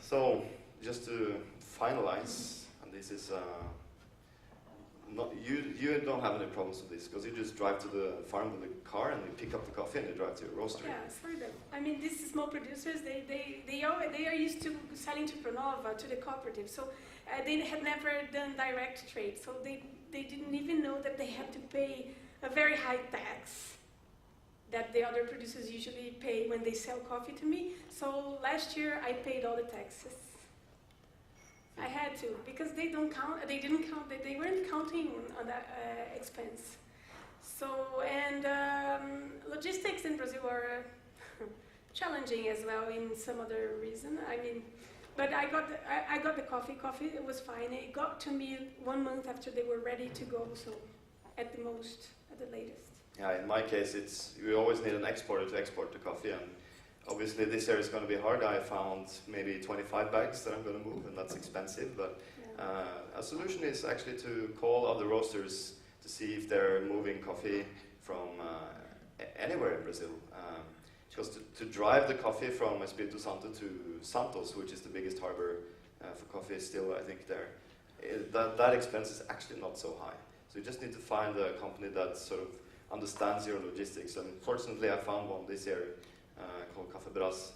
So, just to finalize, and this is not you don't have any problems with this because you just drive to the farm with a car and you pick up the coffee and you drive to your roastery. Yeah, sort of. I mean, these small producers, they are used to selling to Pronova, to the cooperative, so they had never done direct trade, so they didn't even know that they had to pay a very high tax that the other producers usually pay when they sell coffee to me. So last year I paid all the taxes. I had to, because they didn't count, they weren't counting on that expense. So, and logistics in Brazil are challenging as well in some other reason. I mean, but I got the coffee, it was fine. It got to me 1 month after they were ready to go, so at the most, at the latest. Yeah, in my case, we always need an exporter to export the coffee, and obviously this year is going to be hard. I found maybe 25 bags that I'm going to move, and that's expensive, but a solution is actually to call other roasters to see if they're moving coffee from anywhere in Brazil. Because to drive the coffee from Espirito Santo to Santos, which is the biggest harbor for coffee still, I think there, that expense is actually not so high. So you just need to find a company that sort of understands your logistics, and fortunately I found one this year called Café Brás,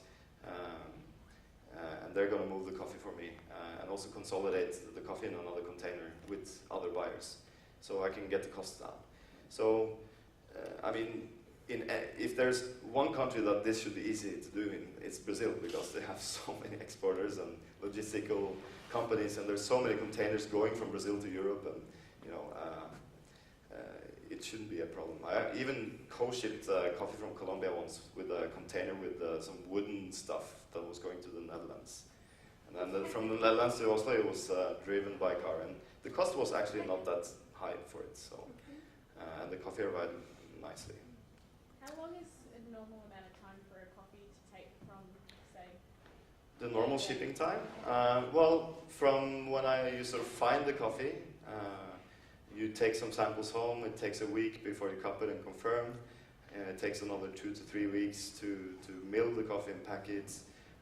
and they're going to move the coffee for me and also consolidate the coffee in another container with other buyers, so I can get the costs down. So, I mean, if there's one country that this should be easy to do in, it's Brazil, because they have so many exporters and logistical companies, and there's so many containers going from Brazil to Europe, and you know, it shouldn't be a problem. I even co-shipped coffee from Colombia once with a container with some wooden stuff that was going to the Netherlands. And then from the Netherlands to Oslo, it was driven by car, and the cost was actually not that high for it. So, and the coffee arrived nicely. How long is a normal amount of time for a coffee to take from, say, the normal shipping time? Well, from when you sort of find the coffee, you take some samples home. It takes a week before you cup it and confirm. And it takes another 2 to 3 weeks to mill the coffee and pack it,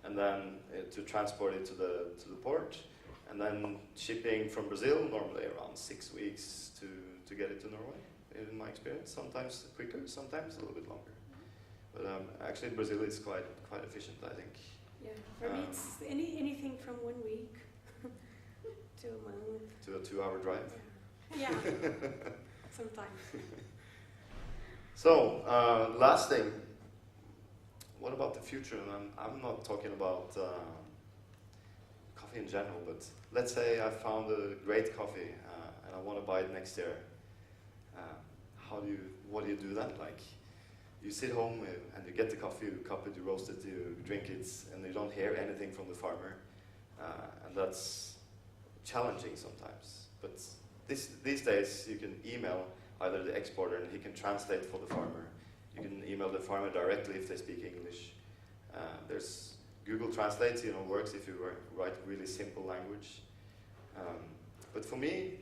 and then to transport it to the port. And then shipping from Brazil, normally around 6 weeks to get it to Norway, in my experience. Sometimes quicker, sometimes a little bit longer. But actually Brazil is quite efficient, I think. Yeah, for me it's anything from 1 week to a month. To a 2-hour drive. Yeah, sometimes. So, last thing, what about the future? And I'm not talking about coffee in general, but let's say I found a great coffee and I want to buy it next year. What do you do then? Like, you sit home and you get the coffee, you cup it, you roast it, you drink it, and you don't hear anything from the farmer. And that's challenging sometimes. But these days, you can email either the exporter and he can translate for the farmer. You can email the farmer directly if they speak English. There's Google Translate, works if you write really simple language. But for me,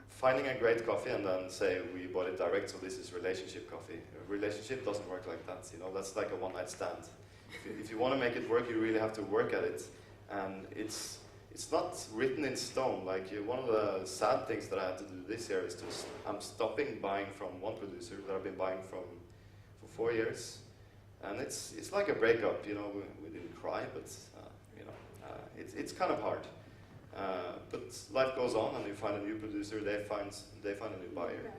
finding a great coffee and then say we bought it direct, so this is relationship coffee. A relationship doesn't work like that. That's like a one-night stand. If you want to make it work, you really have to work at it, and it's not written in stone. Like, one of the sad things that I had to do this year is I'm stopping buying from one producer that I've been buying from for 4 years, and it's like a breakup. We didn't cry, but it's kind of hard. But life goes on, and you find a new producer. They find a new buyer.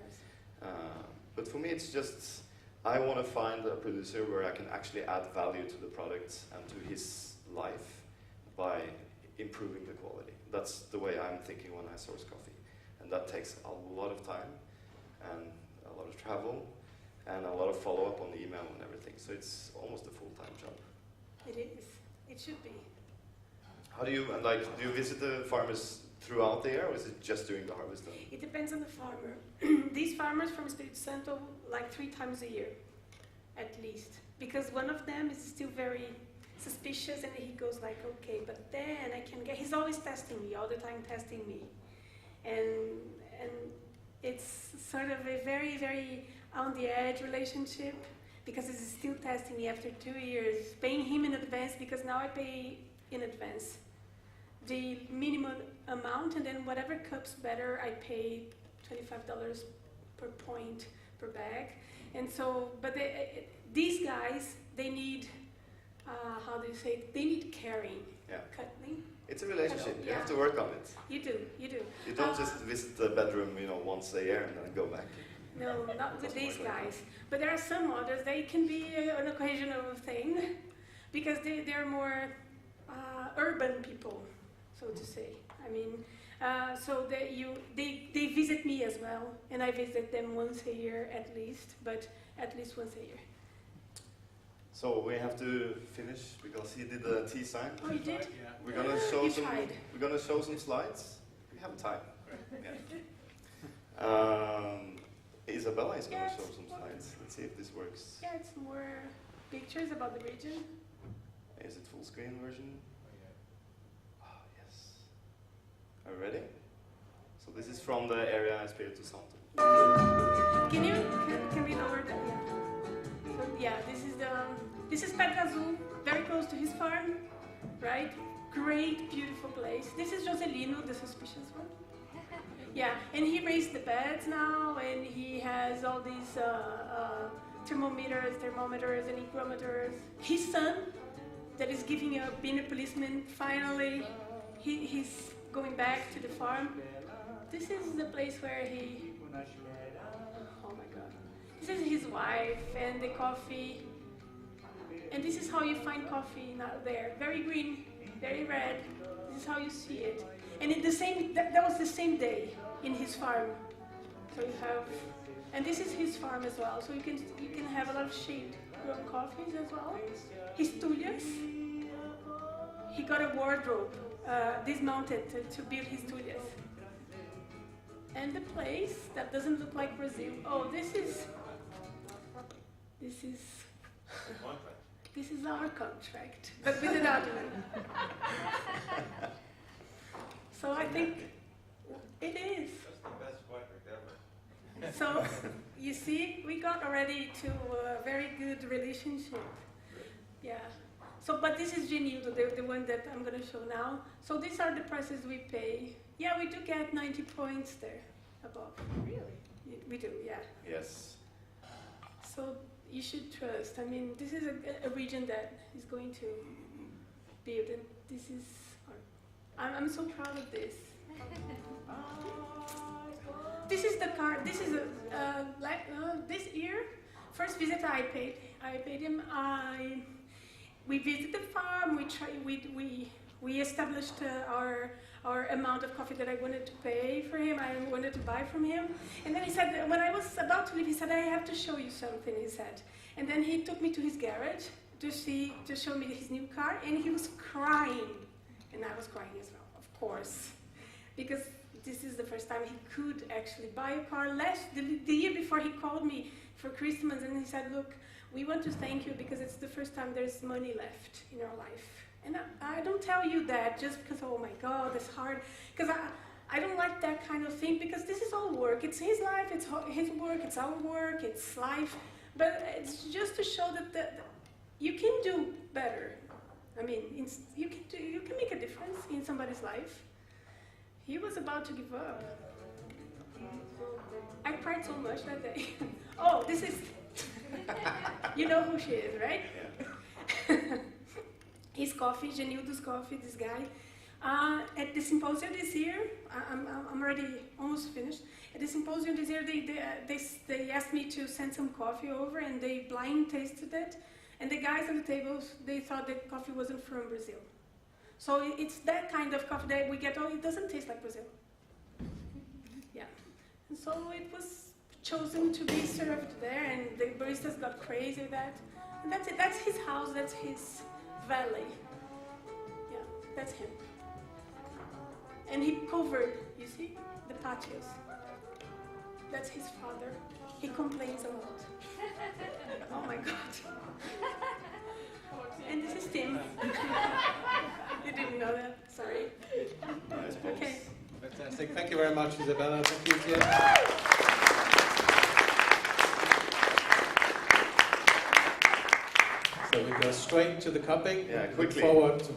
But for me, it's just I want to find a producer where I can actually add value to the product and to his life by improving the quality. That's the way I'm thinking when I source coffee. And that takes a lot of time and a lot of travel and a lot of follow-up on the email and everything. So it's almost a full-time job. It is. It should be. How do you visit the farmers throughout the year, or is it just during the harvest? It depends on the farmer. These farmers from Espirito Santo, like 3 times a year, at least. Because one of them is still very suspicious, and he goes like, okay, but then I can get, he's always testing me, all the time testing me. And it's sort of a very, very on the edge relationship, because he's still testing me after 2 years, paying him in advance, because now I pay in advance. The minimum amount, and then whatever cups better, I pay $25 per point per bag. And so, but these guys, they need, how do you say it? They need caring. Yeah. Cuddling. It's a relationship. You Yeah. have to work on it. You do. You don't just visit the bedroom, once a year and then go back. No, not with these guys. But there are some others. They can be an occasional thing, because they're more urban people, so to say. I mean, so they visit me as well, and I visit them once a year at least, but at least once a year. So we have to finish because he did the tea sign. Oh, you did? Yeah. We're gonna show You some. tried. We're gonna show some slides. We have time. Yeah. Isabella is gonna Yes. show some slides. Let's see if this works. Yeah, it's more pictures about the region. Is it full screen version? Oh, yes. Are you ready? So this is from the area Espirito Santo. Can we lower that? Yeah. So yeah, this is Pedra Azul, very close to his farm, right? Great, beautiful place. This is Joselino, the suspicious one. Yeah, and he raised the beds now, and he has all these thermometers, and hygrometers. His son, that is giving up being a policeman, finally, he's going back to the farm. This is the place where he, oh my God. This is his wife and the coffee. And this is how you find coffee now there. Very green, very red. This is how you see it. And in the same, that was the same day in his farm. So you have, and this is his farm as well. So you can have a lot of shade grown coffees as well. His tulhas. He got a wardrobe dismounted to build his tulhas. And the place that doesn't look like Brazil. Oh, this is our contract, but with an argument. So I think it is. That's the best contract ever. So you see, we got already to a very good relationship. Yeah. So, but this is Genildo, the one that I'm going to show now. So these are the prices we pay. Yeah, we do get 90 points there above. Really? We do, yeah. Yes. So you should trust. I mean, this is a region that is going to build, and this is. I'm so proud of this. This is the car. This is this year. First visit I paid him. We visited the farm. We established our amount of coffee that I wanted to pay for him. I wanted to buy from him. And then he said, when I was about to leave, he said, I have to show you something, he said. And then he took me to his garage to show me his new car, and he was crying. And I was crying as well, of course. Because this is the first time he could actually buy a car. The year before, he called me for Christmas, and he said, look, we want to thank you because it's the first time there's money left in our life. And I don't tell you that just because, oh my God, it's hard. Because I don't like that kind of thing, because this is all work. It's his life, it's his work, it's our work, it's life. But it's just to show that you can do better. I mean, you can make a difference in somebody's life. He was about to give up. I cried so much that day. Oh, this is, you know who she is, right? Yeah. His coffee, Genildo's coffee, this guy. At the symposium this year, I'm already almost finished. At the symposium this year, they asked me to send some coffee over, and they blind tasted it. And the guys on the tables, they thought that coffee wasn't from Brazil. So it's that kind of coffee that we get, oh, it doesn't taste like Brazil. Yeah. And so it was chosen to be served there, and the baristas got crazy with that. And that's it. That's his house, that's his valley. Yeah, that's him. And he covered, you see, the patios. That's his father. He complains a lot. Oh my God. And this is Tim. You didn't know that? Sorry. Nice pose. Okay. Fantastic. Thank you very much, Isabella. Thank you, Tim. So we go straight to the cupping. Yeah, Look quickly. forward to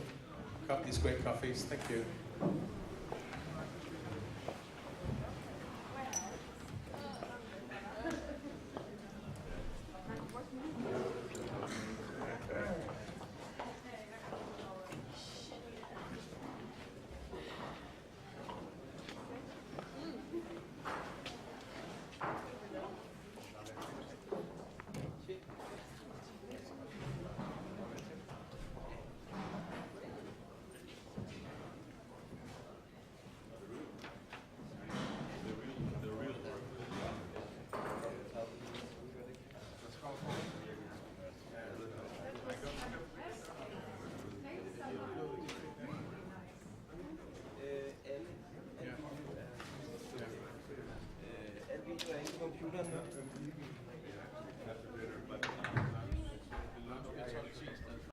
these great coffees. Thank you.